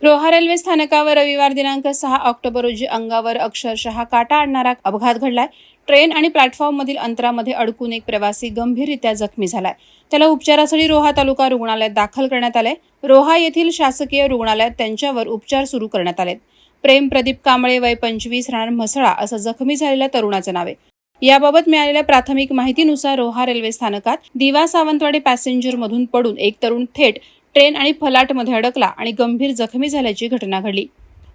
Roha railway स्थानकावर रविवार दिनांक 6 ऑक्टोबर रोजी अंगावर अक्षरशः काटा आणणारा अपघात घडलाय। ट्रेन आणि प्लॅटफॉर्ममधील अंतरामध्ये अडकून एक प्रवासी गंभीररित्या जखमी झालाय। त्याला उपचारासाठी रोहा तालुका रुग्णालयात दाखल करण्यात आले। रोहा येथील शासकीय रुग्णालयात त्यांच्यावर उपचार सुरू करण्यात आले। प्रेम प्रदीप कांबळे वय 25 राहणार म्हसळा असं जखमी झालेल्या तरुणाचं नाव आहे। याबाबत मिळालेल्या प्राथमिक माहितीनुसार रोहा रेल्वे स्थानकात दिवा सावंतवाडी पॅसेंजर मधून पडून एक तरुण थेट ट्रेन आणि फलाटमध्ये अडकला आणि गंभीर जखमी झाल्याची घटना घडली।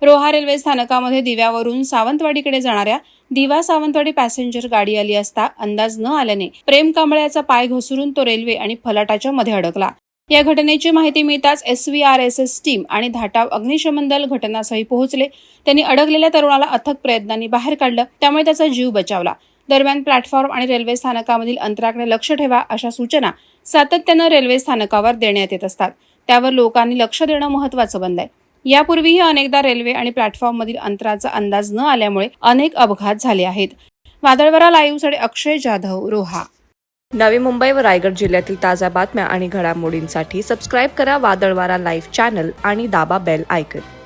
रोहा रेल्वे स्थानकामध्ये दिव्यावरून सावंतवाडीकडे जाणाऱ्या दिवा सावंतवाडी पॅसेंजर गाडी आली असता अंदाज न आल्याने प्रेम कांबळ्याचा पाय घसरून तो रेल्वे आणि फलाटाच्या मध्ये अडकला। या घटनेची माहिती मिळताच SVRSS टीम आणि धाटाव अग्निशमन दल घटनास्थळी पोहोचले। त्यांनी अडकलेल्या तरुणाला अथक प्रयत्नांनी बाहेर काढलं, त्यामुळे त्याचा जीव बचावला। दरम्यान प्लॅटफॉर्म आणि रेल्वे स्थानकामधील अंतराकडे लक्ष ठेवा अशा सूचना सातत्याने रेल्वे स्थानकावर देण्यात येत असतात। त्यावर लोकांनी लक्ष देणं महत्त्वाचं बनलंय। यापूर्वीही अनेकदा रेल्वे आणि प्लॅटफॉर्ममधील अंतराचा अंदाज न आल्यामुळे अनेक अपघात झाले आहेत। वादळवारा लाईव्हसाठी अक्षय जाधव, रोहा। नवी मुंबई व रायगड जिल्ह्यातील ताज्या बातम्या आणि घडामोडींसाठी सबस्क्राईब करा वादळवारा लाईव्ह चॅनल आणि दाबा बेल आयकॉन।